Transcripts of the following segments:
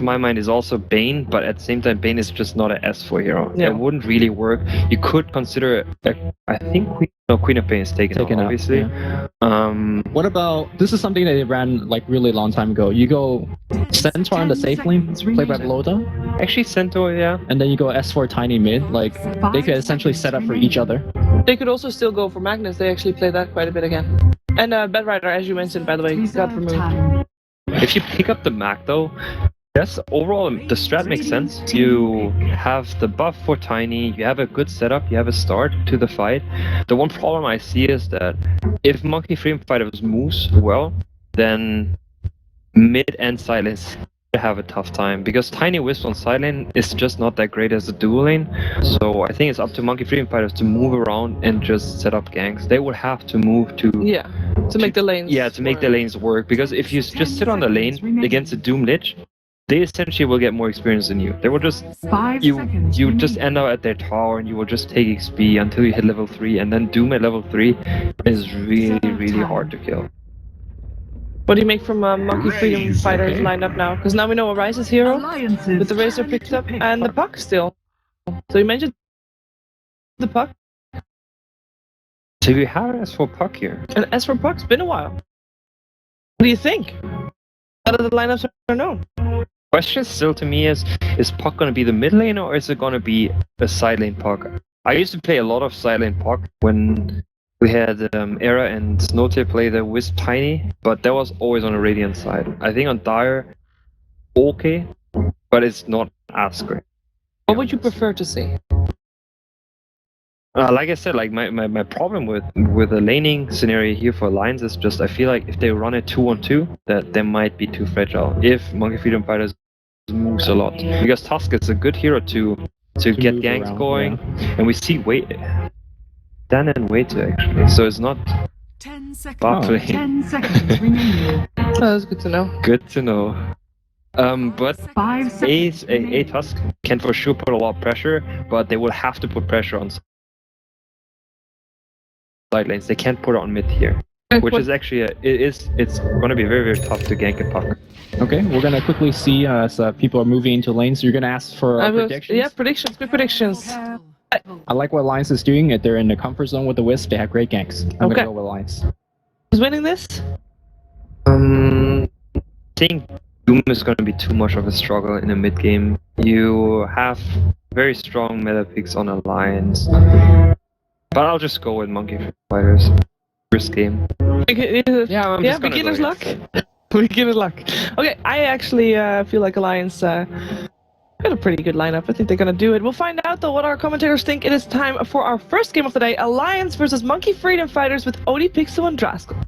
my mind is also Bane, but at the same time, Bane is just not an S4 hero. Yeah. It wouldn't really work. You could consider, I think Queen of Bane is taken out, obviously. Yeah. What about, this is something that they ran like really long time ago. You go Centaur on the safe lane, played by Bloda. Actually, Centaur, yeah. And then you go S4 Tiny mid, like they could essentially set up for each other. They could also still go for Magnus. They actually play that quite a bit again. And Bedrider, as you mentioned, by the way, got removed. If you pick up the Mac though, yes, overall the strat makes sense. You have the buff for Tiny, you have a good setup, you have a start to the fight. The one problem I see is that if Monkey Freedom Fighters moves well, then mid and side lanes have a tough time, because Tiny Wisp on side lane is just not that great as a dual lane. So I think it's up to Monkey Freedom Fighters to move around and just set up ganks. They would have to move to make the lanes make the lanes work, because if you just sit on the lane against a Doom Lich, they essentially will get more experience than you. They will just you just end up at their tower and you will just take XP until you hit level 3, and then Doom at level 3 is really hard to kill. What do you make from Monkey Freedom Fighters lined up now? Because now we know Arise's hero, with the Razor picked up, and the Puck still. So you mentioned the Puck. So we have an S4 Puck here. And S4 Puck's been a while. What do you think? How do the lineups are known? Question still to me is Puck going to be the mid lane, or is it going to be a side lane Puck? I used to play a lot of side lane Puck when we had Era and Snowtail play the Wisp Tiny, but that was always on the Radiant side. I think on Dire, okay, but it's not as great. What would you prefer to see? Like I said, like my problem with the laning scenario here for Alliance is just I feel like if they run it 2-on-2, that they might be too fragile. If Monkey Freedom Fighters moves a lot, because Tusk is a good hero to get ganks around, going, and we see Dan and Waiter actually, so it's not 10 seconds. Bartley. 10 seconds remaining. Oh, that's good to know. Good to know. But 5 seconds. A Tusk can for sure put a lot of pressure, but they will have to put pressure on side lanes. They can't put it on mid here, which is actually it's going to be very tough to gank a Puck. Okay, we're gonna quickly see as people are moving into lanes. You're gonna ask for predictions. Yeah, predictions. Good predictions. I like what Alliance is doing. If they're in the comfort zone with the Wisp, they have great ganks. I'm gonna go with Alliance. Who's winning this? I think Doom is going to be too much of a struggle in the mid game. You have very strong meta picks on Alliance, but I'll just go with Monkey Fighters. First game. Yeah, beginner's luck. Beginner's luck. Okay, I actually feel like Alliance got a pretty good lineup. I think they're gonna do it. We'll find out though what our commentators think. It is time for our first game of the day: Alliance versus Monkey Freedom Fighters with Odie, Pixel, and Draskell.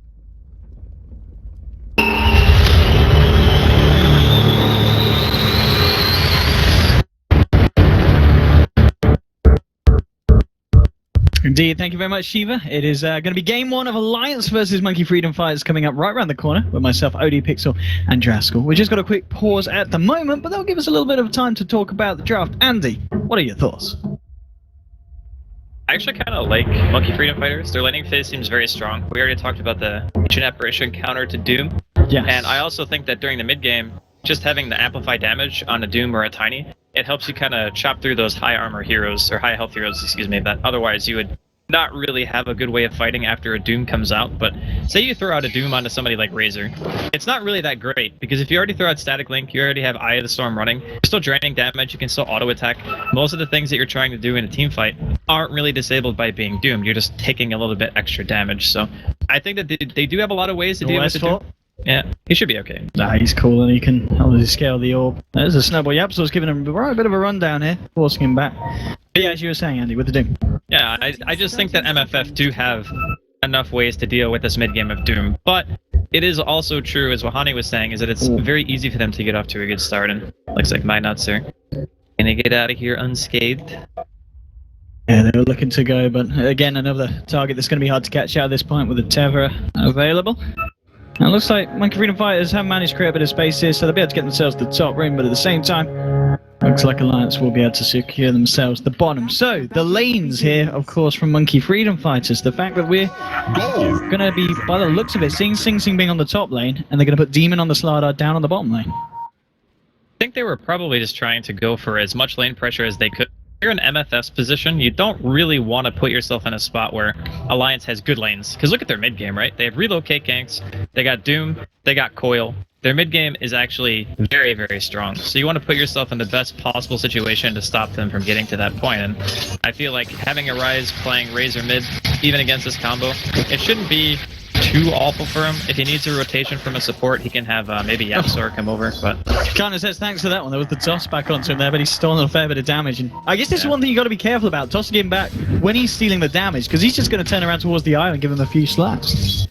Indeed, thank you very much, Shiva. It is going to be game 1 of Alliance versus Monkey Freedom Fighters coming up right around the corner with myself, Odie, Pixel, and Draskell. We just got a quick pause at the moment, but that'll give us a little bit of time to talk about the draft. Andy, what are your thoughts? I actually kind of like Monkey Freedom Fighters. Their laning phase seems very strong. We already talked about the Ancient Apparition counter to Doom. Yes. And I also think that during the mid game, just having the amplified damage on a Doom or a Tiny, it helps you kind of chop through those high armor heroes, or high health heroes, excuse me, that otherwise you would not really have a good way of fighting after a Doom comes out. But say you throw out a Doom onto somebody like Razor, it's not really that great, because if you already throw out Static Link, you already have Eye of the Storm running, you're still draining damage, you can still auto attack. Most of the things that you're trying to do in a team fight aren't really disabled by being Doomed, you're just taking a little bit extra damage. So I think that they do have a lot of ways to deal with the Doom. Yeah, he should be okay. Nah, he's cool, and he can obviously scale the orb. There's a snowball. Yapsol's giving him a bit of a rundown here, forcing him back. But yeah, as you were saying, Andy, with the Doom. Yeah, I just think that MFF do have enough ways to deal with this mid-game of Doom. But it is also true, as Wahani was saying, is that it's very easy for them to get off to a good start, and looks like my nuts are gonna get out of here unscathed. Yeah, they were looking to go, but again, another target that's going to be hard to catch out at this point with the Tether available. Now, it looks like Monkey Freedom Fighters have managed to create a bit of space here, so they'll be able to get themselves to the top ring, but at the same time, looks like Alliance will be able to secure themselves the bottom. So, the lanes here, of course, from Monkey Freedom Fighters. The fact that we're going to be, by the looks of it, seeing Sing Sing being on the top lane, and they're going to put Demon on the Slardar down on the bottom lane. I think they were probably just trying to go for as much lane pressure as they could. If you're in MFF's position, you don't really want to put yourself in a spot where Alliance has good lanes. Because look at their mid game, right? They have relocate ganks, they got Doom, they got Coil. Their mid game is actually very, very strong. So you want to put yourself in the best possible situation to stop them from getting to that point. And I feel like having a Ryze playing Razor mid, even against this combo, it shouldn't be too awful for him. If he needs a rotation from a support, he can have maybe Yapsor come over, but... Kind of says thanks for that one. There was the toss back onto him there, but he's stolen a fair bit of damage. And I guess this is one thing you got to be careful about, tossing him back when he's stealing the damage, because he's just going to turn around towards the eye and give him a few slaps.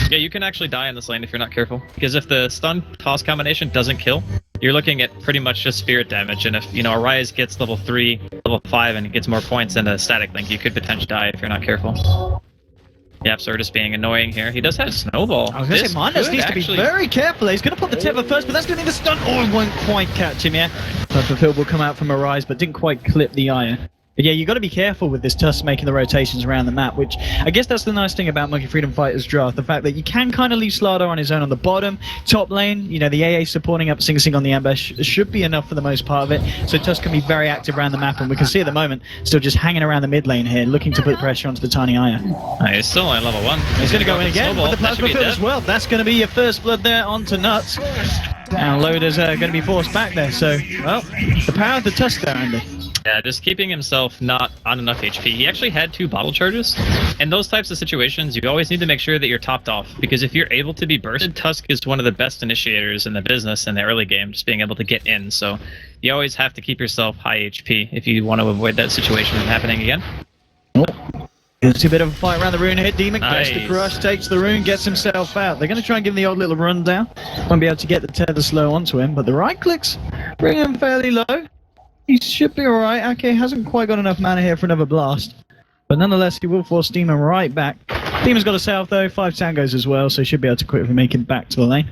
Yeah, you can actually die in this lane if you're not careful, because if the stun toss combination doesn't kill, you're looking at pretty much just spirit damage, and if, you know, a Ryze gets level 3, level 5, and gets more points than a static link, you could potentially die if you're not careful. Yapsor just being annoying here. He does have Snowball. I was going to say, Minus needs to be very careful. He's going to put the Tether first, but that's going to be the stun. Oh, it won't quite catch him, yeah. Fulfill will come out from a Ryze, but didn't quite clip the Ire. But yeah, you got to be careful with this Tusk making the rotations around the map, which I guess that's the nice thing about Monkey Freedom Fighters draft, the fact that you can kind of leave Slardar on his own on the bottom, top lane, you know, the AA supporting up Sing Sing on the ambush should be enough for the most part of it, so Tusk can be very active around the map, and we can see at the moment, still just hanging around the mid lane here, looking to put pressure onto the tiny Ire. He's still on level 1. He's going to go in again with the Plasma Field as well. That's going to be your first blood there onto Nuts. And Loader's going to be forced back there, so, well, the power of the Tusk there, Andy. Yeah, just keeping himself not on enough HP. He actually had 2 bottle charges. In those types of situations, you always need to make sure that you're topped off, because if you're able to be bursted, Tusk is one of the best initiators in the business in the early game, just being able to get in. So you always have to keep yourself high HP if you want to avoid that situation from happening again. It's a bit of a fight around the rune here. Demon goes Nice. to crush, takes the rune, gets himself out. They're going to try and give him the odd little rundown. Won't be able to get the tether slow onto him, but the right clicks bring him fairly low. He should be alright. Ake hasn't quite got enough mana here for another blast. But nonetheless, he will force Demon right back. Demon's got a self though, 5 tangos as well, so he should be able to quickly make him back to the lane.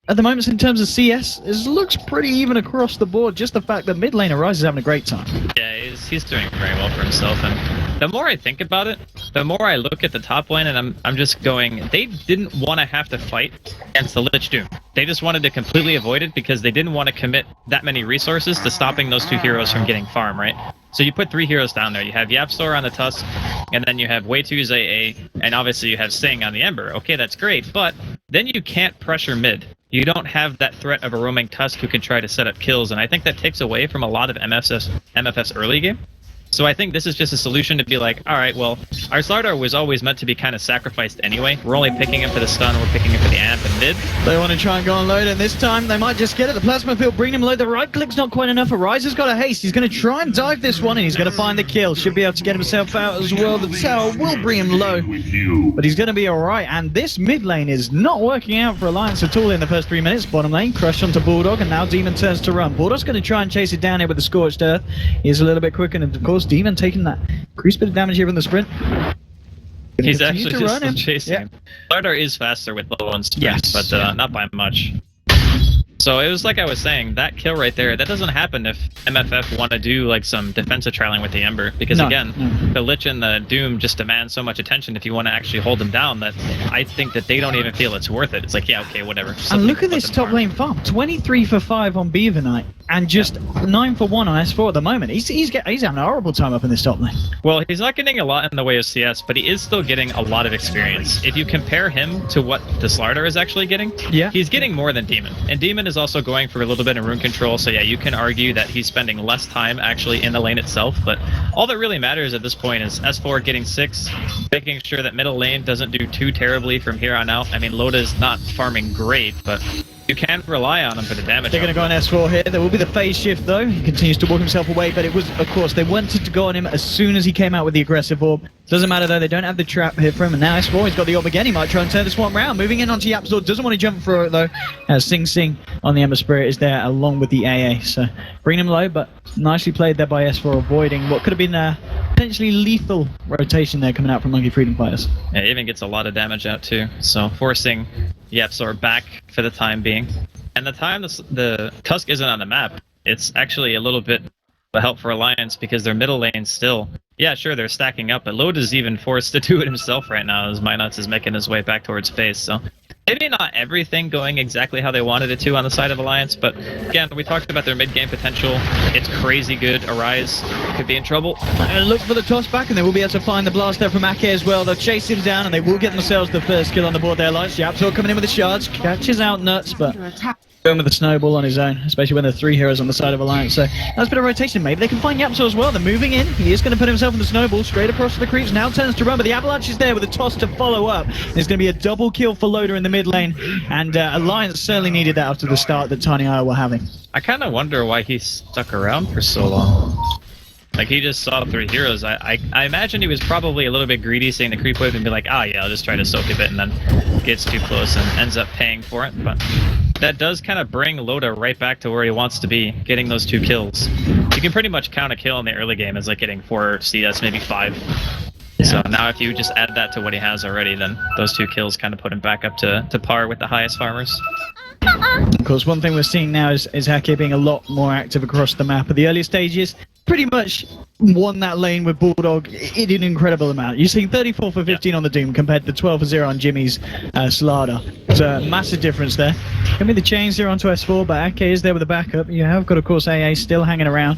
At the moment, in terms of CS, it looks pretty even across the board. Just the fact that mid laner Ryze is having a great time. Yeah, he's doing very well for himself, and the more I think about it, the more I look at the top lane, and I'm just going, they didn't want to have to fight against the Lich Doom. They just wanted to completely avoid it because they didn't want to commit that many resources to stopping those 2 heroes from getting farm, right? So you put 3 heroes down there. You have Yapsor on the Tusk, and then you have bo2's AA, and obviously you have Sing on the Ember. Okay, that's great, but then you can't pressure mid. You don't have that threat of a roaming Tusk who can try to set up kills, and I think that takes away from a lot of MFF's early game. So I think this is just a solution to be like, alright, well, our Slardar was always meant to be kind of sacrificed anyway. We're only picking him for the stun, we're picking him for the amp and mid. They want to try and go on load, and this time they might just get it. The Plasma Field bringing him low. The right click's not quite enough. Ryze has got a haste. He's going to try and dive this one, and he's going to find the kill. Should be able to get himself out as well. The tower will bring him low, but he's going to be alright. And this mid lane is not working out for Alliance at all in the first 3 minutes. Bottom lane, crush onto Bulldog, and now Demon turns to run. Bulldog's going to try and chase it down here with the Scorched Earth. He's a little bit quicker, and of course, Demon taking that increased bit of damage here in the sprint. He's actually to run just chasing him. Slardar is faster with level 1 sprint, Yes, but not by much. So it was like I was saying, that kill right there, that doesn't happen if MFF want to do like some defensive trialing with the Ember, because the Lich and the Doom just demand so much attention if you want to actually hold them down that I think that they don't even feel it's worth it. It's like, yeah, okay, whatever. And look at this top lane farm, 23 for 5 on Beaver Knight, and just 9 for 1 on S4 at the moment. He's having a horrible time up in this top lane. Well, he's not getting a lot in the way of CS, but he is still getting a lot of experience. If you compare him to what the Slardar is actually getting, he's getting more than Demon. And Demon is also going for a little bit of rune control, so yeah, you can argue that he's spending less time actually in the lane itself, but all that really matters at this point is S4 getting 6, making sure that middle lane doesn't do too terribly from here on out. I mean, Loda's not farming great, but you can rely on him for the damage. They're going to go on S4 here. There will be the phase shift though. He continues to walk himself away, but it was, of course, they wanted to go on him as soon as he came out with the aggressive orb. Doesn't matter though, they don't have the trap here for him, and now S4, he's got the orb again. He might try and turn this one round. Moving in onto Yapsor, doesn't want to jump through it though. Sing Sing on the Ember Spirit is there along with the AA, so bring him low, but nicely played there by S4, avoiding what could have been a potentially lethal rotation there coming out from Monkey Freedom Fighters. Yeah, it even gets a lot of damage out too, so forcing Yapsor back for the time being. And the time the Tusk isn't on the map, it's actually a little bit of help for Alliance because their middle lane still Yeah, sure, they're stacking up, but Loda's even forced to do it himself right now as Minuts is making his way back towards face, so maybe not everything going exactly how they wanted it to on the side of Alliance, but again, we talked about their mid-game potential. It's crazy good. Arise could be in trouble. And look for the toss back, and they will be able to find the blast there from Ake as well. They'll chase him down, and they will get themselves the first kill on the board there. Alliance, Yapzor coming in with the shards, catches out Nuts, but going with the snowball on his own, especially when there are 3 heroes on the side of Alliance. So that's a bit of rotation. Maybe they can find Yapzor as well. They're moving in. He is going to put himself in the snowball straight across to the creeps. Now turns to run, but the avalanche is there with a toss to follow up. There's going to be a double kill for Loda in the mid lane, and Alliance certainly needed that after the start that Tiny Eye were having. I kind of wonder why he stuck around for so long. Like, he just saw 3 heroes. I imagine he was probably a little bit greedy, seeing the creep wave and be like, ah, yeah, I'll just try to soak a bit, and then gets too close and ends up paying for it. But that does kind of bring Loda right back to where he wants to be, getting those 2 kills. You can pretty much count a kill in the early game as like getting 4 CS, maybe 5. Yeah. So now if you just add that to what he has already, then those 2 kills kind of put him back up to par with the highest farmers. Of course, one thing we're seeing now is Hake being a lot more active across the map. At the early stages, pretty much won that lane with Bulldog in an incredible amount. You're seeing 34 for 15 on the Doom compared to 12 for 0 on Jimmy's Slada. It's a massive difference there. Give me the chains here onto S4, but Ake is there with a backup. You have got, of course, AA still hanging around.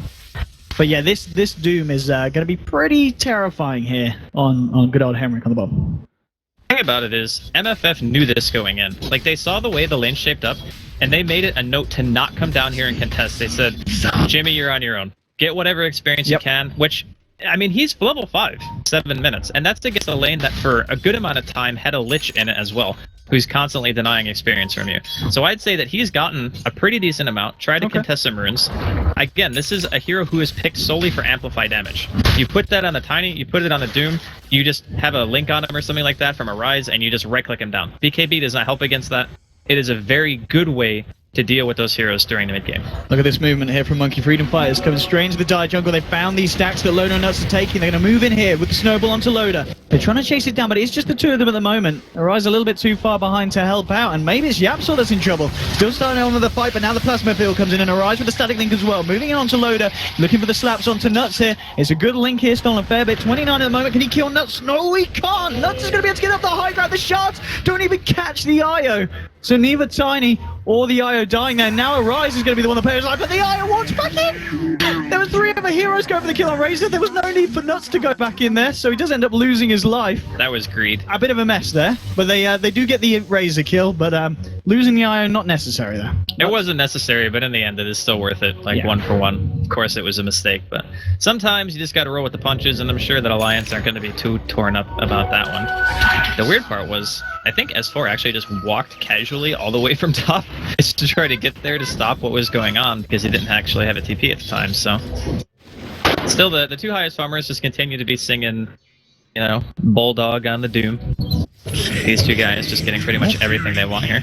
But yeah, this Doom is going to be pretty terrifying here on good old Henrik on the bottom. The thing about it is, MFF knew this going in. Like, they saw the way the lane shaped up, and they made it a note to not come down here and contest. They said, Jimmy, you're on your own. Get whatever experience you can, which, I mean, he's level 5, 7 minutes, and that's against a lane that for a good amount of time had a Lich in it as well, who's constantly denying experience from you. So I'd say that he's gotten a pretty decent amount, tried to contest some runes. Again, this is a hero who is picked solely for amplify damage. You put that on the Tiny, you put it on the Doom, you just have a link on him or something like that from a Rise, and you just right-click him down. BKB does not help against that. It is a very good way to deal with those heroes during the mid-game. Look at this movement here from Monkey Freedom Fighters coming straight into the Dire Jungle. They found these stacks that Loda and Nuts are taking. They're going to move in here with the snowball onto Loda. They're trying to chase it down, but it's just the 2 of them at the moment. Arise a little bit too far behind to help out, and maybe it's Yapzor that's in trouble. Still starting on with the fight, but now the Plasma Field comes in, and Arise with the static link as well. Moving in onto Loda, looking for the slaps onto Nuts here. It's a good link here, stolen a fair bit. 29 at the moment. Can he kill Nuts? No, he can't. Nuts is going to be able to get up the high ground. The shards don't even catch the IO. So neither Tiny or the IO dying there. Now Arise is going to be the one that pays life, but the IO walks back in! There were 3 other heroes going for the kill on Razor. There was no need for Nuts to go back in there, so he does end up losing his life. That was greed. A bit of a mess there, but they do get the Razor kill, but losing the IO, not necessary there. It wasn't necessary, but in the end, it is still worth it, like 1 for 1. Of course, it was a mistake, but sometimes you just got to roll with the punches, and I'm sure that Alliance aren't going to be too torn up about that one. The weird part was, I think S4 actually just walked casually all the way from top just to try to get there to stop what was going on because he didn't actually have a TP at the time, so... Still, the 2 highest farmers just continue to be singing, you know, Bulldog on the Doom. These 2 guys just getting pretty much everything they want here.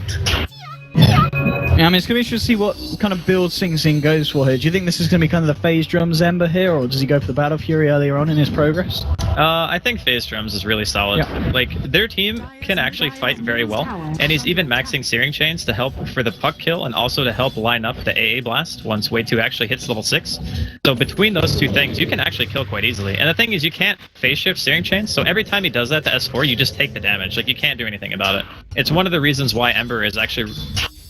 Yeah, I mean, it's going to be interesting to see what kind of build Sing Sing goes for here. Do you think this is going to be kind of the phase drums Ember here, or does he go for the Battle Fury earlier on in his progress? I think phase drums is really solid. Yeah. Like, their team can actually fight very well, and he's even maxing Searing Chains to help for the puck kill and also to help line up the AA blast once Wave 2 actually hits level 6. So between those 2 things, you can actually kill quite easily. And the thing is, you can't phase shift Searing Chains, so every time he does that to S4, you just take the damage. Like, you can't do anything about it. It's one of the reasons why Ember is actually...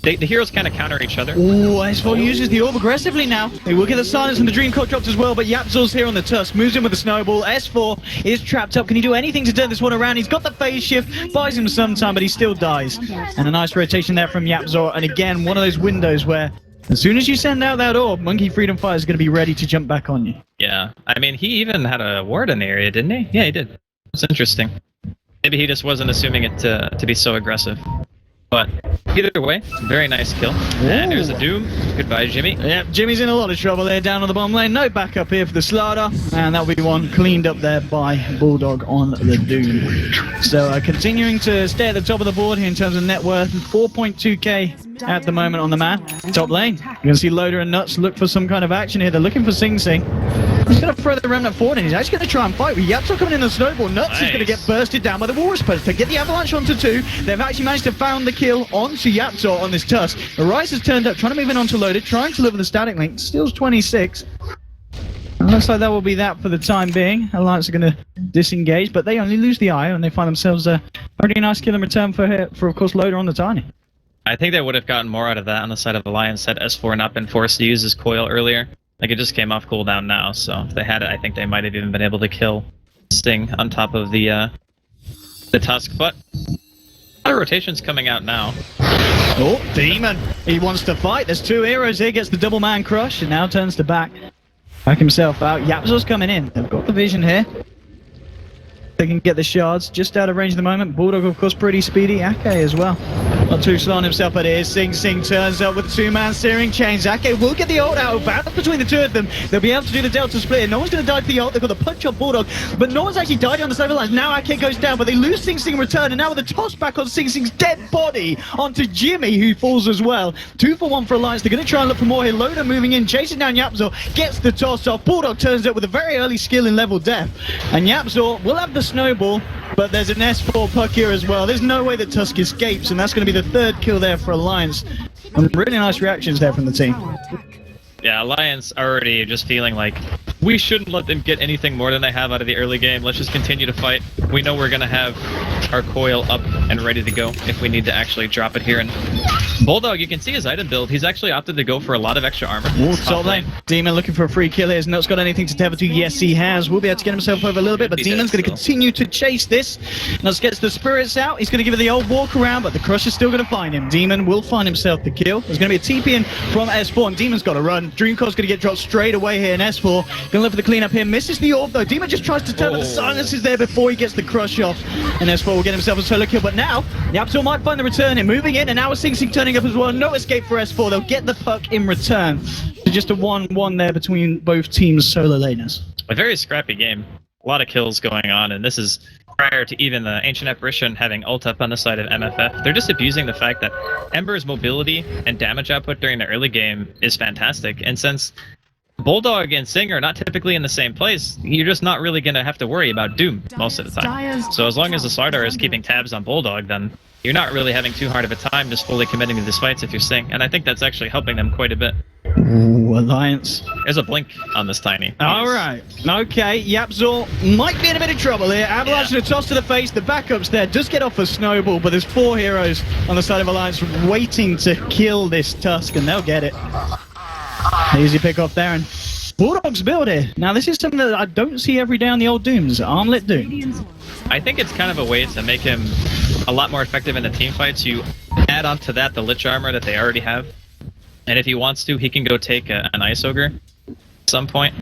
The heroes kind of counter each other. Ooh, S4 uses the orb aggressively now. They will get the silence and the Dream Coat drops as well, but Yapzor's here on the Tusk, moves in with the snowball. S4 is trapped up. Can he do anything to turn this one around? He's got the phase shift, buys him some time, but he still dies. And a nice rotation there from Yapzor, and again, one of those windows where as soon as you send out that orb, Monkey Freedom Fire is going to be ready to jump back on you. Yeah, I mean, he even had a ward in the area, didn't he? Yeah, he did. It's interesting. Maybe he just wasn't assuming it to be so aggressive. But either way, very nice kill. And there's a Doom. Goodbye, Jimmy. Yep, Jimmy's in a lot of trouble there down on the bottom lane. No backup here for the Slada. And that'll be one cleaned up there by Bulldog on the Doom. So continuing to stay at the top of the board here in terms of net worth. 4.2k at the moment on the man. Top lane. You can see Loda and Nuts look for some kind of action here. They're looking for Sing Sing. He's going to throw the Remnant forward and he's actually going to try and fight with Yapzor coming in the snowball. Nuts is going to get bursted down by the Walrus Purge. They get the avalanche onto 2. They've actually managed to found the kill onto Yapzor on this Tusk. The Rise has turned up, trying to move in onto Loaded, trying to live with the static link. Steals 26. Looks like that will be that for the time being. Alliance are going to disengage, but they only lose the eye, and they find themselves a pretty nice kill in return for of course, Loader on the Tiny. I think they would have gotten more out of that on the side of Alliance had S4 not been forced to use his coil earlier. Like, it just came off cooldown now, so if they had it, I think they might have even been able to kill Sting on top of the Tusk, but a lot of rotations coming out now. Oh, Demon! He wants to fight. There's two heroes here, gets the double man crush, and now turns to back himself out. Yapzor's coming in. They've got the vision here. They can get the shards just out of range at the moment. Bulldog, of course, pretty speedy. Ake as well. Not too slow on himself, but here. Sing turns up with a two-man steering chains. Ake will get the ult out. Balance between the two of them. They'll be able to do the Delta split. No one's going to die for the ult. They've got the punch on Bulldog, but no one's actually died on the side of the lines. Now Ake goes down, but they lose Sing in return, and now with a toss back on Sing's dead body onto Jimmy, who falls as well. 2 for 1 for Alliance. They're going to try and look for more here. Loader moving in, chasing down Yapzor, gets the toss off. Bulldog turns up with a very early skill in level death, and Yapzor will have the snowball. But there's an S4 puck here as well. There's no way that Tusk escapes, and that's going to be the 3rd kill there for Alliance. And really nice reactions there from the team. Yeah, Alliance already just feeling like we shouldn't let them get anything more than they have out of the early game. Let's just continue to fight. We know we're going to have our coil up and ready to go if we need to actually drop it here. And Bulldog, you can see his item build. He's actually opted to go for a lot of extra armor. Top lane. Demon looking for a free kill here. Has not got anything to tether to. Yes, he has. Will be able to get himself over a little bit, but Demon's going to continue to chase this. Nuts gets the spirits out. He's going to give it the old walk around, but the Crush is still going to find him. Demon will find himself the kill. There's going to be a TP in from S4, and Demon's got to run. Dreamcore's going to get dropped straight away here, and S4 going to look for the cleanup here. Misses the orb though. Demon just tries to turn, but the silence is there before he gets the Crush off, and S4 will get himself a solo kill. But now Yapzor might find the return in, moving in, and now Sing turning up as well. No escape for S4. They'll get the puck in return. So just a 1-1 there between both teams' solo laners. A very scrappy game. A lot of kills going on, and this is prior to even the Ancient Apparition having ult up on the side of MFF. They're just abusing the fact that Ember's mobility and damage output during the early game is fantastic, and since Bulldog and Sing are not typically in the same place, you're just not really going to have to worry about Doom most of the time. So as long as the Slardar is keeping tabs on Bulldog, then you're not really having too hard of a time just fully committing to these fights if you're Sing, and I think that's actually helping them quite a bit. Ooh, Alliance. There's a blink on this Tiny. Alright, okay, Yapzor might be in a bit of trouble here. Avalanche and a toss to the face, the backups there, does get off a snowball, but there's 4 heroes on the side of Alliance waiting to kill this Tusk, and they'll get it. Easy pick off there, and Bulldog's build here. Now this is something that I don't see every day on the old Dooms, Armlet Doom. I think it's kind of a way to make him a lot more effective in the team fights. You add on to that the Lich armor that they already have, and if he wants to, he can go take an Ice Ogre at some point,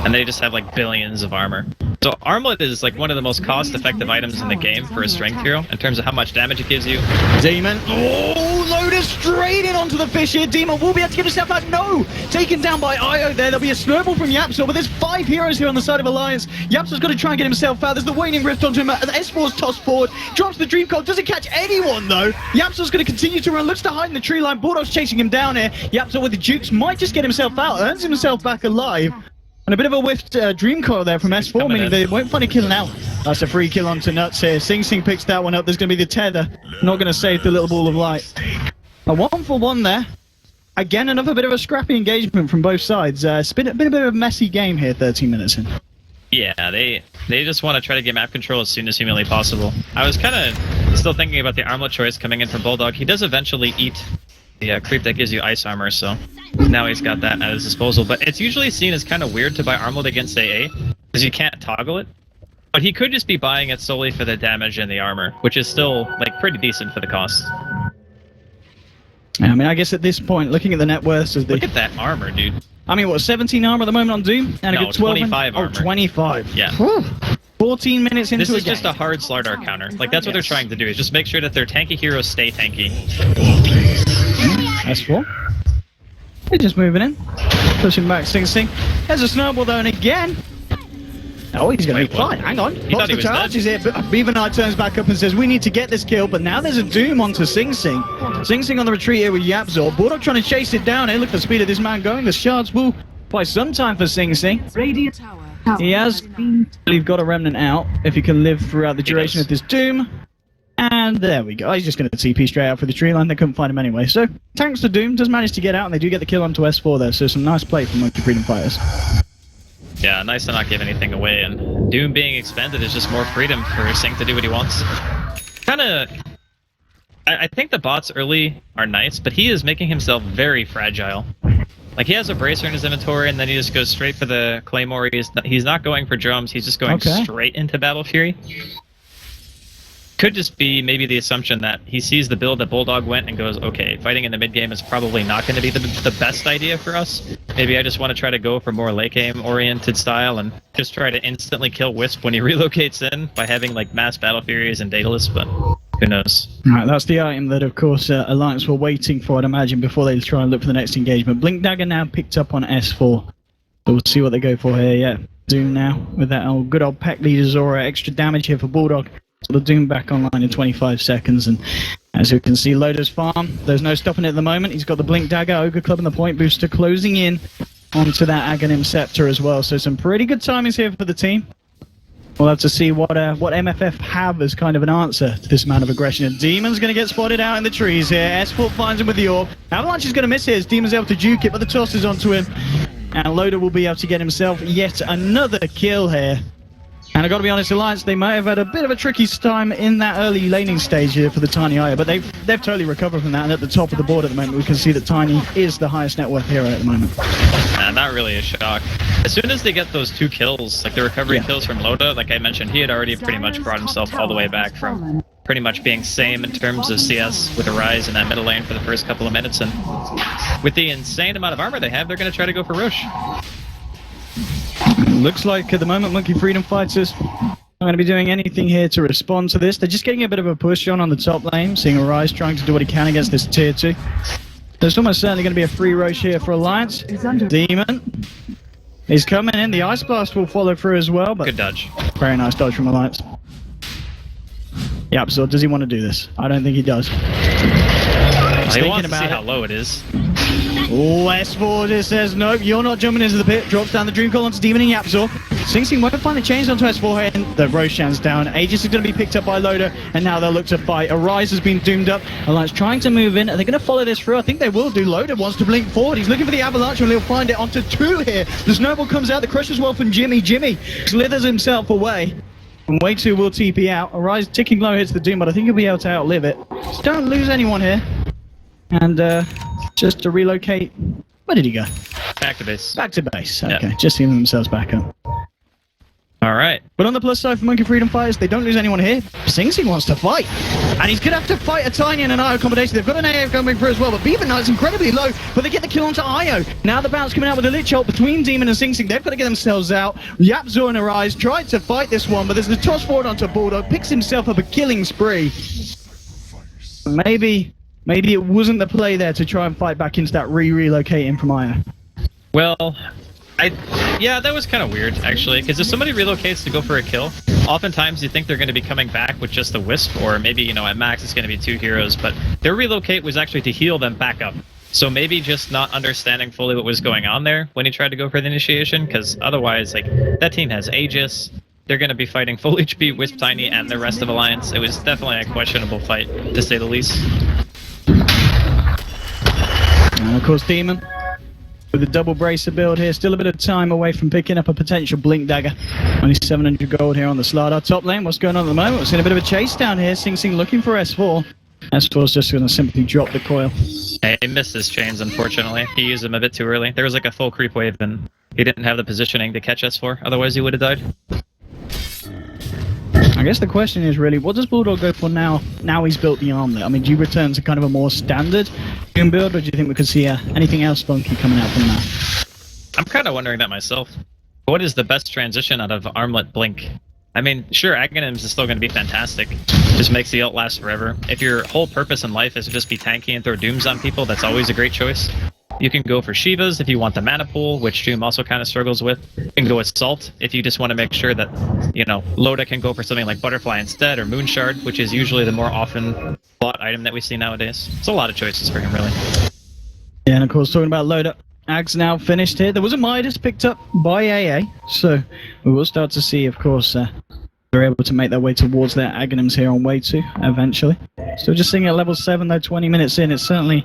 and they just have like billions of armor. So Armlet is like one of the most cost-effective items in the game for a strength hero in terms of how much damage it gives you. Demon, loaded straight in onto the fish here. Demon will be able to get himself out. No! Taken down by Io there. There'll be a snowball from Yapzor, but there's 5 heroes here on the side of Alliance. Yapzor's got to try and get himself out. There's the Waning Rift onto him. The S4's tossed forward. Drops the Dream Coil. Doesn't catch anyone though. Yapzor's going to continue to run. Looks to hide in the tree line. Bulldog's chasing him down here. Yapzor with the Jukes might just get himself out. Earns himself back alive. And a bit of a whiffed Dream Coil there from S4, meaning they won't find a kill now. That's a free kill onto Nuts here. Sing picks that one up. There's going to be the tether. Not going to save the little ball of light. A 1-for-1 there. Again, another bit of a scrappy engagement from both sides. It's been a bit of a messy game here, 13 minutes in. Yeah, they just want to try to get map control as soon as humanly possible. I was kind of still thinking about the Armlet choice coming in from Bulldog. He does eventually eat the creep that gives you ice armor, so now he's got that at his disposal. But it's usually seen as kind of weird to buy Armlet against AA, because you can't toggle it. But he could just be buying it solely for the damage and the armor, which is still like pretty decent for the cost. I mean, I guess at this point, looking at the net worths of the... Look at that armor, dude. I mean, what, 17 armor at the moment on Doom? And a good 12 25 armor. Oh, 25. Yeah. 14 minutes into This is a game. just a hard Slardar counter. Like, that's what they're trying to do, is just make sure that their tanky heroes stay tanky. S4. They're just moving in. Pushing back Sing. There's a snowball though, and again... Oh, he's going to be fine. Hang on. He thought he was dead. Is here, but Beaver Knight turns back up and says, we need to get this kill, but now there's a Doom onto Sing. Sing on the retreat here with Yapzor. Bulldog trying to chase it down here. Look at the speed of this man going. The shards will buy some time for Sing. Radiant tower. He has, we've got a remnant out, if he can live throughout the duration of this Doom. And there we go. He's just going to TP straight out for the tree line. They couldn't find him anyway. So, tanks to Doom, does manage to get out, and they do get the kill onto S4 there. So, some nice play from Monkey Freedom Fighters. Yeah, nice to not give anything away, and Doom being expended is just more freedom for Sync to do what he wants. Kinda... I think the bots early are nice, but he is making himself very fragile. Like, he has a bracer in his inventory, and then he just goes straight for the Claymore. He's not going for drums, he's just going straight into Battle Fury. Could just be maybe the assumption that he sees the build that Bulldog went and goes, okay, fighting in the mid-game is probably not going to be the best idea for us. Maybe I just want to try to go for more late-game-oriented style and just try to instantly kill Wisp when he relocates in by having, like, mass Battle Furies and Daedalus, but... who knows? Right, that's the item that, of course, Alliance were waiting for, I'd imagine, before they try and look for the next engagement. Blink Dagger now picked up on S4. So we'll see what they go for here, yeah. Doom now, with that good old pack leader Zora. Extra damage here for Bulldog. So the Doom back online in 25 seconds. And as you can see, Loda's farm, there's no stopping it at the moment. He's got the Blink Dagger, Ogre Club and the Point Booster closing in onto that Aghanim Scepter as well. So some pretty good timings here for the team. We'll have to see what MFF have as kind of an answer to this amount of aggression. And Demon's going to get spotted out in the trees here. S4 finds him with the orb. Avalanche is going to miss here as Demon's able to juke it, but the toss is onto him. And Loda will be able to get himself yet another kill here. And I've got to be honest, Alliance, they may have had a bit of a tricky time in that early laning stage here for the Tiny Io, but they've totally recovered from that. And at the top of the board at the moment, we can see that Tiny is the highest net worth hero at the moment. Not really a shock. As soon as they get those 2 kills, like the recovery kills from Loda, like I mentioned, he had already pretty much brought himself all the way back from pretty much being same in terms of CS with a rise in that middle lane for the first couple of minutes. And with the insane amount of armor they have, they're going to try to go for Roche. Looks like at the moment Monkey Freedom Fighters aren't going to be doing anything here to respond to this. They're just getting a bit of a push on the top lane, seeing Arise trying to do what he can against this tier 2. There's almost certainly going to be a free Roche here for Alliance. Demon is coming in. The Ice Blast will follow through as well. But good dodge. Very nice dodge from Alliance. Yep, so does he want to do this? I don't think he does. He wants to see how low it is. Oh, S4 just says, nope, you're not jumping into the pit. Drops down the Dream Call onto Demon and Yapzor. Sing Sing won't find the chains onto S4 and the Roshan's down. Aegis is going to be picked up by Loda, and now they'll look to fight. Arise has been doomed up. Alliance trying to move in. Are they going to follow this through? I think they will do. Loda wants to blink forward. He's looking for the Avalanche, and he'll find it onto 2 here. The Snowball comes out. The Crusher's well from Jimmy. Jimmy slithers himself away. And Way2 will TP out. Arise ticking low hits the Doom, but I think he'll be able to outlive it. Just don't lose anyone here. And just to relocate. Where did he go? Back to base. Back to base. Okay, just healing themselves back up. Alright. But on the plus side for Monkey Freedom Fighters, they don't lose anyone here. Sing Sing wants to fight. And he's going to have to fight a Tiny and an Io combination. They've got an AF going through as well, but Beaver Knight's incredibly low, but they get the kill onto Io. Now the bounce coming out with a Lich Ult between Demon and Sing Sing. They've got to get themselves out. Yapzor and Arise tried to fight this one, but there's the toss forward onto Bulldog. Picks himself up a killing spree. Maybe it wasn't the play there to try and fight back into that relocating from Io. Well, yeah, that was kind of weird, actually, because if somebody relocates to go for a kill, oftentimes you think they're going to be coming back with just the Wisp, or maybe, you know, at max it's going to be 2 heroes, but their relocate was actually to heal them back up. So maybe just not understanding fully what was going on there when he tried to go for the initiation, because otherwise, like, that team has Aegis, they're going to be fighting full HP, Wisp, Tiny, and the rest of Alliance. It was definitely a questionable fight, to say the least. And of course, Demon with the double bracer build here, still a bit of time away from picking up a potential Blink Dagger. Only 700 gold here on the slot. Our top lane, what's going on at the moment? We're seeing a bit of a chase down here. Sing Sing looking for S4. S4's just going to simply drop the coil. He missed his chains, unfortunately. He used them a bit too early. There was like a full creep wave, and he didn't have the positioning to catch S4. Otherwise, he would have died. I guess the question is really, what does Bulldog go for now he's built the armlet? I mean, do you return to kind of a more standard Doom build, or do you think we could see anything else funky coming out from that? I'm kind of wondering that myself. What is the best transition out of Armlet Blink? I mean, sure, Aghanims is still going to be fantastic. Just makes the ult last forever. If your whole purpose in life is to just be tanky and throw Dooms on people, that's always a great choice. You can go for Shivas if you want the mana pool, which Doom also kind of struggles with. You can go with Salt if you just want to make sure that, you know, Loda can go for something like Butterfly instead, or Moonshard, which is usually the more often bought item that we see nowadays. It's a lot of choices for him, really. Yeah, and of course, talking about Loda, Ag's now finished here. There was a Midas picked up by AA, so we will start to see, of course, they're able to make their way towards their Aghanims here on Way2 eventually. Still just seeing at level 7 though, 20 minutes in. It's certainly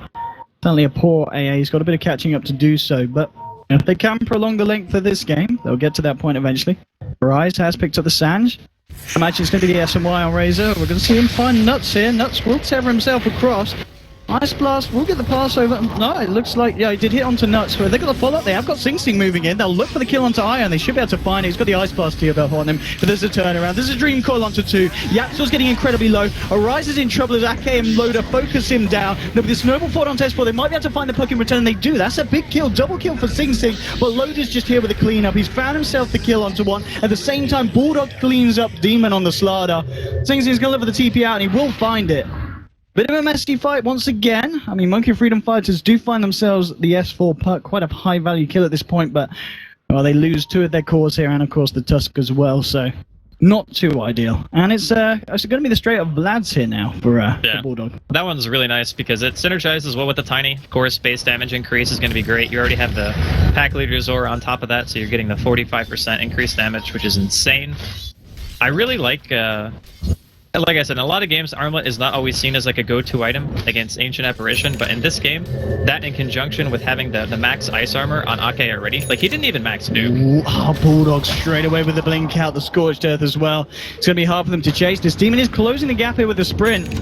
a poor AA. He's got a bit of catching up to do so, but If they can prolong the length of this game, they'll get to that point eventually. Rise has picked up the Sanj. I imagine it's going to be the SMY on Razor. We're going to see him find Nuts here. Nuts will tether himself across. Ice Blast will get the pass over. No, it looks like, yeah, he did hit onto Nuts. But they've got the follow-up. They have got Sing Sing moving in. They'll look for the kill onto Iron. They should be able to find it. He's got the Ice Blast here on him. But there's a turnaround. There's a Dream Coil onto 2. Yapso's getting incredibly low. Arise is in trouble as Ake and Loader focus him down. Now with this Snowball forward onto S4, they might be able to find the puck in return. They do. That's a big kill. Double kill for Sing Sing. But Loader's just here with a cleanup. He's found himself the kill onto 1. At the same time, Bulldog cleans up Demon on the Slardar. Sing Sing's going to look for the TP out, and he will find it. Bit of a messy fight once again. I mean, Monkey Freedom Fighters do find themselves the S4 puck, quite a high-value kill at this point, but well, they lose 2 of their cores here, and of course the Tusk as well, so not too ideal. And it's going to be the straight-up Vlads here now for Bulldog. That one's really nice because it synergizes well with the Tiny. Of course, base damage increase is going to be great. You already have the Pack Leader Zora on top of that, so you're getting the 45% increased damage, which is insane. I really like I said, in a lot of games, Armlet is not always seen as like a go-to item against Ancient Apparition, but in this game, that in conjunction with having the max ice armor on Ake already, like he didn't even max Nuke. Bulldog straight away with the blink out, the Scorched Earth as well. It's going to be hard for them to chase. This Demon is closing the gap here with the sprint.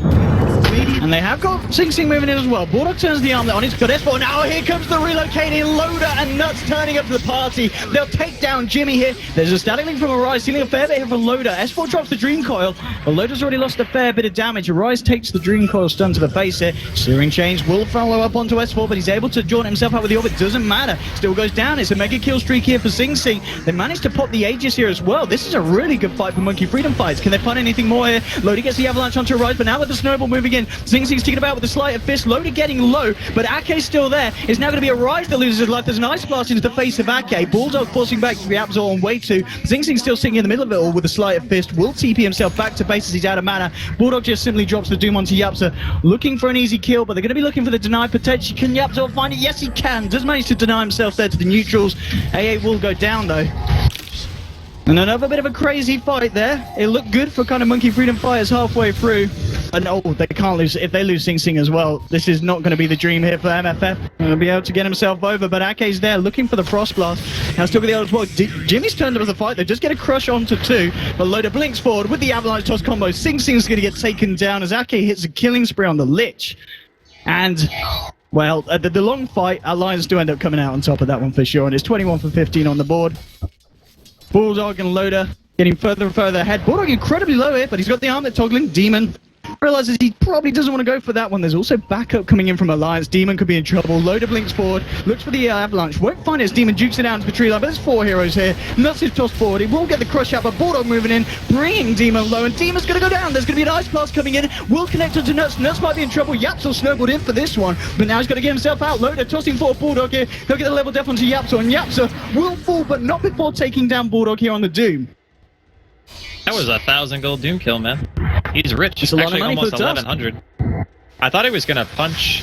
And they have got Sing Sing moving in as well. Bulldog turns the armlet on. He's got S4. Now here comes the relocating Loader and Nuts turning up to the party. They'll take down Jimmy here. There's a static link from Arise, stealing a fair bit here from Loader. S4 drops the Dream Coil. But Loader's already lost a fair bit of damage. Arise takes the Dream Coil stun to the face here. Searing Change will follow up onto S4, but he's able to jaunt himself out with the orbit. Doesn't matter. Still goes down. It's a mega kill streak here for Sing Sing. They managed to pop the Aegis here as well. This is a really good fight for Monkey Freedom Fights. Can they find anything more here? Loader gets the avalanche onto Arise, but now with the snowball moving in, Sing Sing's taking about with a sleight of fist. Loader getting low, but Ake's still there. It's now going to be Arise that loses his life. There's an Ice Blast into the face of Ake. Bulldog forcing back the Absol on way 2. Sing Sing still sitting in the middle of it all with a sleight of fist. Will TP himself back to base as he's out of mana. Bulldog just simply drops the Doom onto Yapsa, looking for an easy kill, but they're going to be looking for the deny potentially. Can Yapsa find it? Yes, he can. Does manage to deny himself there to the neutrals. AA will go down though. And another bit of a crazy fight there. It looked good for kind of Monkey Freedom Fighters halfway through. And oh, they can't lose. If they lose Sing Sing as well, this is not going to be the dream here for MFF. He'll be able to get himself over, but Ake's there looking for the Frost Blast. Now still got the old well. Jimmy's turned up as a fight. They just get a crush onto 2, but Loader blinks forward with the Avalanche Toss combo. Sing Sing's going to get taken down as Ake hits a killing spree on the Lich. And well, the long fight, our Lions do end up coming out on top of that one for sure, and it's 21 for 15 on the board. Bulldog and Loader getting further and further ahead. Bulldog incredibly low here, but he's got the armlet toggling. Demon realizes he probably doesn't want to go for that one. There's also backup coming in from Alliance. Demon could be in trouble. Loader blinks forward, looks for the avalanche. Won't find it as Demon jukes it down to the tree line, but there's 4 heroes here. Nuts is tossed forward. He will get the crush out, but Bulldog moving in, bringing Demon low, and Demon's going to go down. There's going to be an Ice Blast coming in. Will connect onto Nuts. Nuts might be in trouble. Yapsel snowballed in for this one, but now he's got to get himself out. Loader tossing forward Bulldog here. He'll get the level death onto Yapsel, and Yapsel will fall, but not before taking down Bulldog here on the Doom. That was 1,000 gold Doom kill, man. He's rich. It's a lot Actually, of money almost for the 1,100. I thought he was gonna punch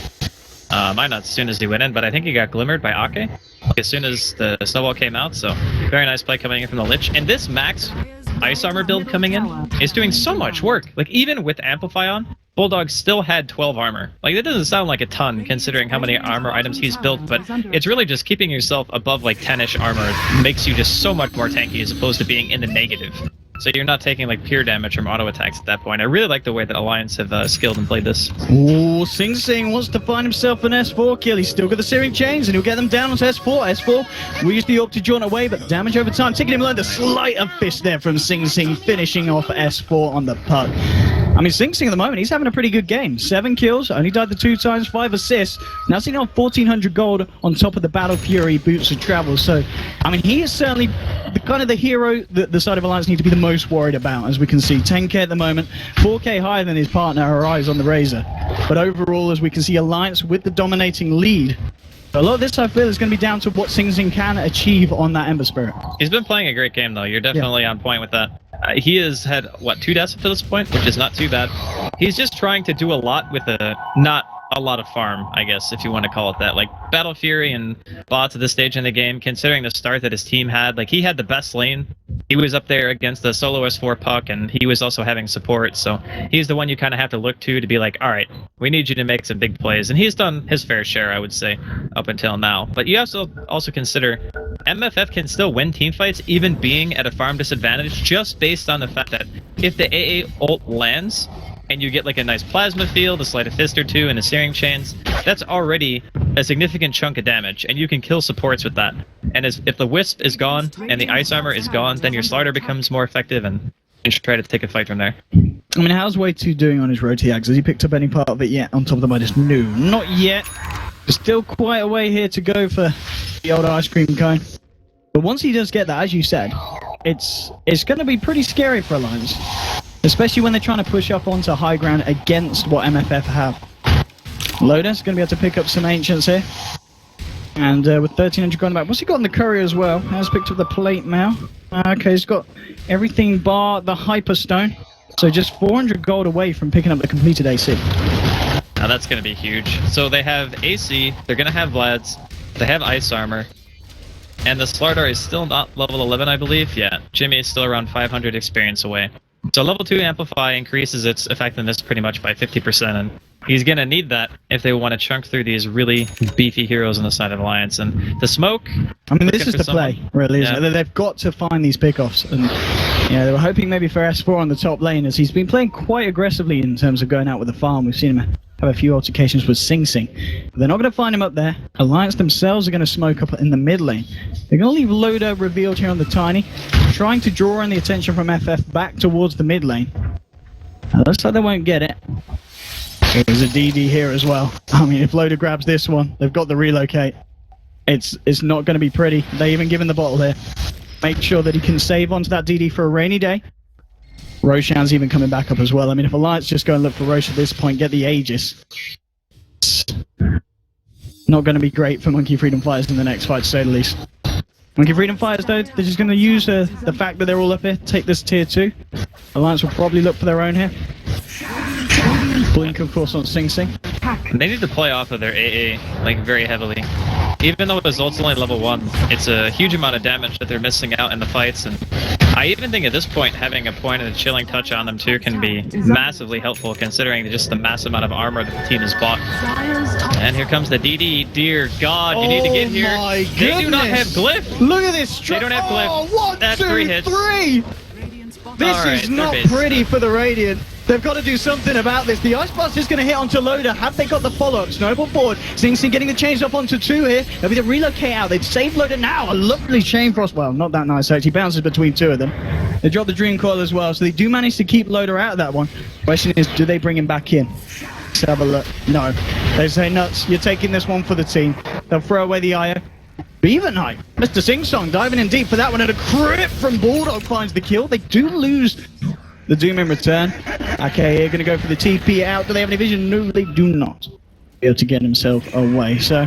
mine as soon as he went in, but I think he got glimmered by Ake as soon as the snowball came out. So very nice play coming in from the Lich. And this max ice armor build coming in is doing so much work. Like even with Amplify on, Bulldog still had 12 armor. Like that doesn't sound like a ton considering how many armor items he's built, but it's really just keeping yourself above like 10-ish armor makes you just so much more tanky as opposed to being in the negative. So you're not taking like pure damage from auto attacks at that point. I really like the way that Alliance have skilled and played this. Ooh, Sing Sing wants to find himself an S4 kill. He's still got the Searing Chains and he'll get them down onto S4. S4 will use the Orb to jaunt away, but damage over time. Taking him alone, the sleight of fist there from Sing Sing, finishing off S4 on the puck. I mean, Sing Sing at the moment, he's having a pretty good game. 7 kills, only died the 2 times, 5 assists. Now sitting on 1,400 gold on top of the Battle Fury Boots of Travel. So, I mean, he is certainly the kind of the hero that the side of Alliance need to be the most worried about, as we can see. 10k at the moment, 4k higher than his partner, Arise on the Razor. But overall, as we can see, Alliance with the dominating lead. A lot of this, I feel, is going to be down to what Sing Sing can achieve on that Ember Spirit. He's been playing a great game, though. You're definitely on point with that. He has had, what, 2 deaths up to this point, which is not too bad. He's just trying to do a lot with not a lot of farm, I guess, if you want to call it that. Like, Battle Fury and bots at this stage in the game, considering the start that his team had, like, he had the best lane. He was up there against the solo S4 puck, and he was also having support, so he's the one you kind of have to look to be like, all right, we need you to make some big plays. And he's done his fair share, I would say, up until now. But you also consider MFF can still win teamfights, even being at a farm disadvantage, just based on the fact that if the AA ult lands, and you get like a nice plasma field, a sleight of fist or two, and a searing chains, that's already a significant chunk of damage, and you can kill supports with that. And if the Wisp is gone, and the Ice Armor is gone, then your Slaughter becomes more effective, and you should try to take a fight from there. I mean, how's bo2 doing on his Rotiags? Has he picked up any part of it yet on top of the Midas? No, not yet. Still quite a way here to go for the old ice cream cone. But once he does get that, as you said, it's going to be pretty scary for Alliance. Especially when they're trying to push up onto high ground against what MFF have. Loda's going to be able to pick up some Ancients here. And with 1300 going back, what's he got in the courier as well? Has picked up the plate mail. Okay, he's got everything bar the Hyperstone. So just 400 gold away from picking up the completed AC. Now that's going to be huge. So they have AC, they're going to have Vlads, they have Ice Armor. And the Slardar is still not level 11, I believe. Yeah, Jimmy is still around 500 experience away. So level 2 Amplify increases its effectiveness pretty much by 50%, and he's going to need that if they want to chunk through these really beefy heroes on the side of Alliance. And the smoke... I mean, this is the play, really, isn't it? They've got to find these pickoffs, and yeah, they were hoping maybe for S4 on the top lane, as he's been playing quite aggressively in terms of going out with the farm. We've seen him have a few altercations with Sing Sing. But they're not going to find him up there. Alliance themselves are going to smoke up in the mid lane. They're going to leave Loda revealed here on the Tiny, trying to draw in the attention from FF back towards the mid lane. Looks like they won't get it. There's a DD here as well. I mean, if Loda grabs this one, they've got the relocate. It's not going to be pretty. They even given the bottle here. Make sure that he can save onto that DD for a rainy day. Roshan's even coming back up as well. I mean, if Alliance just go and look for Rosh at this point, get the Aegis. It's not going to be great for Monkey Freedom Fighters in the next fight, to say the least. Monkey Freedom Fighters, though, they're just going to use the fact that they're all up here, take this tier 2. Alliance will probably look for their own here. Blink, of course, on Sing Sing. They need to play off of their AA, like, very heavily. Even though his ult's only level 1, it's a huge amount of damage that they're missing out in the fights, and I even think at this point having a point and a chilling touch on them too can be massively helpful, considering just the massive amount of armor that the team has bought. And here comes the DD. Dear God, you need to get here. They do not have Glyph. Look at this. They don't have Glyph. Oh, 1, That's 2, 3 hits. 3. This is not pretty for the Radiant. They've got to do something about this. The Ice Blast is going to hit onto Loda. Have they got the follow-up? Snowball forward. Sing Sing getting the change up onto 2 here. They'll be the relocate out. They've saved Loda now. A lovely chain frost. Well, not that nice, actually. Bounces between 2 of them. They drop the Dream Coil as well, so they do manage to keep Loda out of that one. Question is, do they bring him back in? Let's have a look. No. They say, nuts, you're taking this one for the team. They'll throw away the IO. Beaver Knight, Mr. Sing Song diving in deep for that one, and a crit from Bulldog finds the kill. They do lose the Doom in return. Okay, here, gonna go for the TP out. Do they have any vision? No, they do not. Be able to get himself away, so...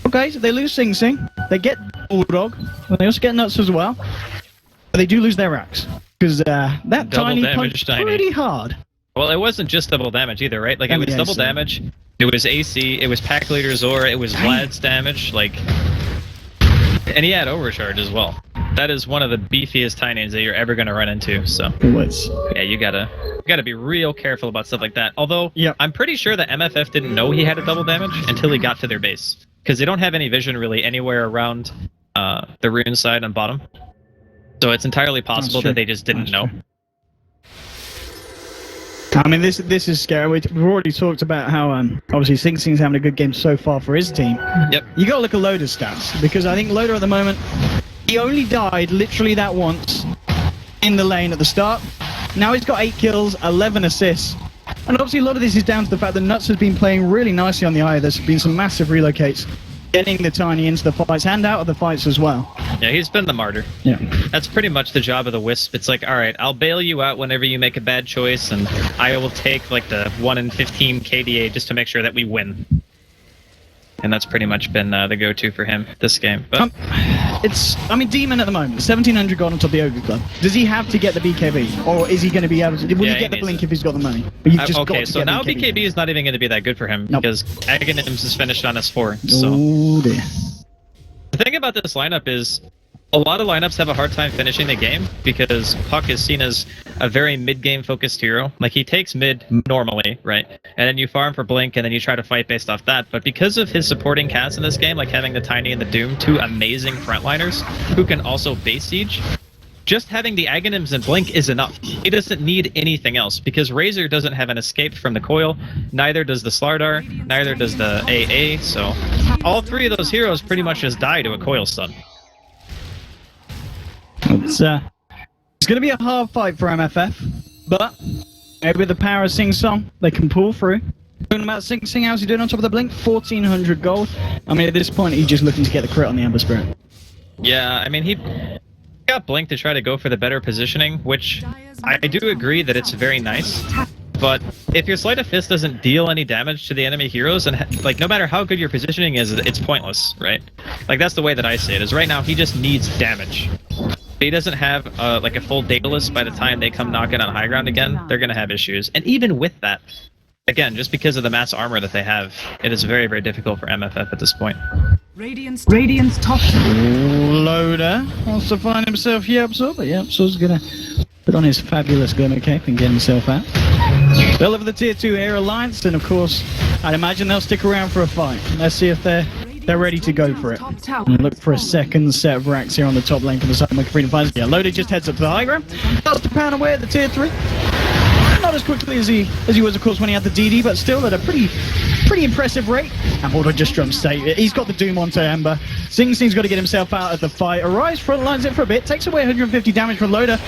Okay, so they lose Sing Sing. They get Bulldog. They also get Nuts as well. But they do lose their axe. Because that Double Tiny damage punched pretty hard. Well, it wasn't just double damage either, right? Like, it was double damage, it was AC, it was Pack Leader Zora, it was Vlad's damage, like... And he had overcharge as well. That is one of the beefiest Tinies that you're ever going to run into, so... Yeah, you gotta be real careful about stuff like that. Although, I'm pretty sure that MFF didn't know he had a double damage until he got to their base. Because they don't have any vision really anywhere around the rune side on bottom. So it's entirely possible that they just didn't know. I mean, this is scary. We've already talked about how, obviously, Sing Sing's having a good game so far for his team. Yep. You gotta look at Loda's stats, because I think Loda at the moment, he only died literally that once in the lane at the start. Now he's got 8 kills, 11 assists. And obviously a lot of this is down to the fact that Nuts has been playing really nicely on the eye. There's been some massive relocates, getting the Tiny into the fights and out of the fights as well. Yeah, he's been the martyr. Yeah. That's pretty much the job of the Wisp. It's like, alright, I'll bail you out whenever you make a bad choice, and I will take like the 1 in 15 KDA just to make sure that we win. and that's pretty much been the go-to for him this game. But Demon at the moment, 1,700 gold on top of the Ogre Club. Does he have to get the BKB, or is he going to be able to? Will he get the blink if he's got the money? But you've just got to so get now BKB. BKB is not even going to be that good for him because Aghanims is finished on S4. So Oh dear. the thing about this lineup is a lot of lineups have a hard time finishing the game because Puck is seen as a very mid-game focused hero. Like, he takes mid normally, right? And then you farm for Blink, and then you try to fight based off that. But because of his supporting cast in this game, like having the Tiny and the Doom, two amazing frontliners who can also base siege, just having the Aghanims and Blink is enough. He doesn't need anything else because Razor doesn't have an escape from the coil, neither does the Slardar, neither does the AA, so all three of those heroes pretty much just die to a coil stun. It's going to be a hard fight for MFF, but maybe with the power of Sing Song, they can pull through. Talking about Sing Sing, how's he doing on top of the Blink? 1,400 gold. I mean, at this point, he's just looking to get the crit on the Ember Spirit. Yeah, I mean, he got Blink to try to go for the better positioning, which I do agree that it's very nice. But if your Sleight of Fist doesn't deal any damage to the enemy heroes, and like no matter how good your positioning is, it's pointless, right? Like, that's the way that I see it. Is right now he just needs damage. If he doesn't have like a full Daedalus by the time they come knocking on high ground again, they're gonna have issues. And even with that, again, just because of the mass armor that they have, it is very, very difficult for MFF at this point. Radiant's top tower. Loader wants to find himself Yepsor, but Yepsor's gonna put on his fabulous Glimmer Cape and get himself out. They'll have the tier 2 Air Alliance, and of course, I'd imagine they'll stick around for a fight. Let's see if they're ready to go for it. And look for a second set of racks here on the top lane from the side of Freedom Fighters. Yeah, Loader just heads up to the high ground. Starts to pound away at the tier 3. Not as quickly as he was, of course, when he had the DD, but still at a pretty impressive rate. And Bulldog just jumps straight. He's got the Doom onto Ember. Sing Sing's got to get himself out of the fight. Arise frontlines it for a bit, takes away 150 damage from Loader.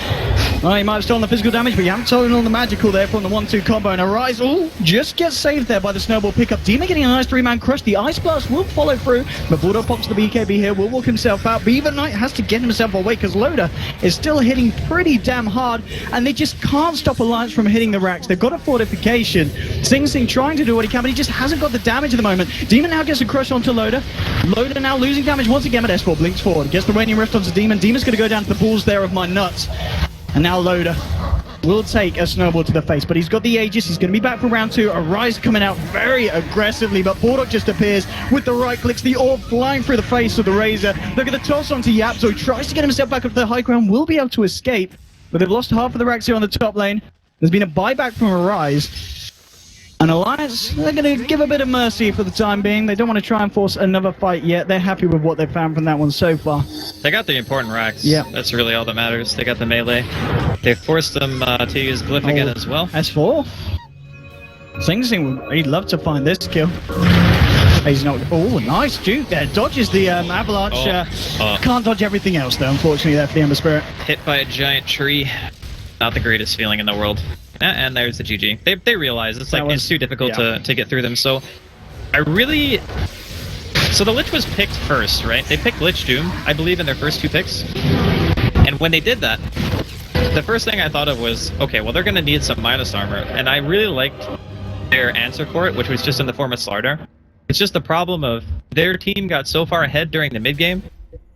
Well, he might have stolen the physical damage, but you haven't stolen all the magical there from the 1-2 combo. And Arise, just gets saved there by the snowball pickup. Demon getting a nice 3-man crush. The Ice Blast will follow through, but Bulldog pops the BKB here, will walk himself out. Beaver Knight has to get himself away because Loader is still hitting pretty damn hard, and they just can't stop Alliance from hitting the racks. They've got a fortification. Sing Sing trying to do what he can, but he just hasn't got the damage at the moment. Demon now gets a crush onto Loader. Loader now losing damage once again, but S4 blinks forward. Gets the Radiant Rift onto Demon. Demon's going to go down to the balls there of my nuts. And now Loader will take a snowball to the face, but he's got the Aegis. He's going to be back for round 2. Arise coming out very aggressively, but Bulldog just appears with the right clicks. The orb flying through the face of the Razor. Look at the toss onto Yap, so he tries to get himself back up to the high ground. Will be able to escape, but they've lost half of the racks here on the top lane. There's been a buyback from Arise. And Alliance, they're going to give a bit of mercy for the time being. They don't want to try and force another fight yet. They're happy with what they've found from that one so far. They got the important racks. Yeah. That's really all that matters. They got the melee. They forced them to use Glyph again as well. S4. Sing Sing, he'd love to find this kill. He's not. Oh, nice Duke there. Dodges the avalanche. Can't dodge everything else, though, unfortunately, there for the Ember Spirit. Hit by a giant tree. Not the greatest feeling in the world. And there's the GG. They realize it's like it's too difficult to get through them. So So the Lich was picked first, right? They picked Lich Doom, I believe, in their first 2 picks. And when they did that, the first thing I thought of was, okay, well, they're going to need some minus armor. And I really liked their answer for it, which was just in the form of Slardar. It's just the problem of their team got so far ahead during the mid-game.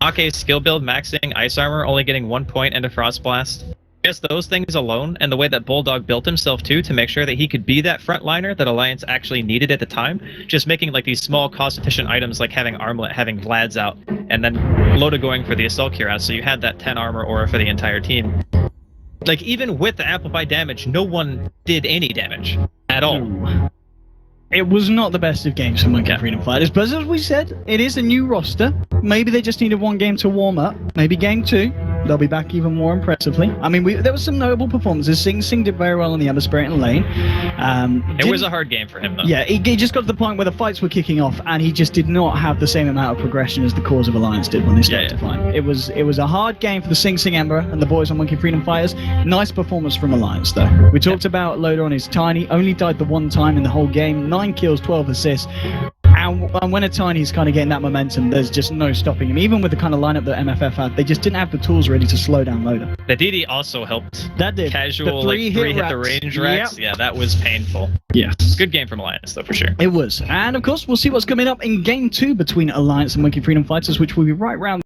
Ake's skill build maxing Ice Armor, only getting 1 point into Frost Blast. Just those things alone, and the way that Bulldog built himself too, to make sure that he could be that frontliner that Alliance actually needed at the time, just making like these small cost-efficient items like having Armlet, having Vlad's out, and then Loda going for the Assault Cure out, so you had that 10 armor aura for the entire team. Like, even with the amplified damage, no one did any damage at all. It was not the best of games for Monkey Freedom Fighters, but as we said, it is a new roster. Maybe they just needed 1 game to warm up. Maybe game 2, they'll be back even more impressively. I mean, there was some notable performances. Sing Sing did very well in the Ember Spirit in lane. It was a hard game for him, though. Yeah, he just got to the point where the fights were kicking off, and he just did not have the same amount of progression as the Cause of Alliance did when they started to fight. It was a hard game for the Sing Sing Ember and the boys on Monkey Freedom Fighters. Nice performance from Alliance, though. We talked about Loader on his Tiny, only died the 1 time in the whole game. 9 kills, 12 assists. And when a Tiny's kind of getting that momentum, there's just no stopping him. Even with the kind of lineup that MFF had, they just didn't have the tools ready to slow down Loader. The DD also helped. That did. Casual, the three hit the racks. range racks. Yep. Yeah, that was painful. Yes. Good game from Alliance, though, for sure. It was. And of course, we'll see what's coming up in Game 2 between Alliance and Monkey Freedom Fighters, which will be right round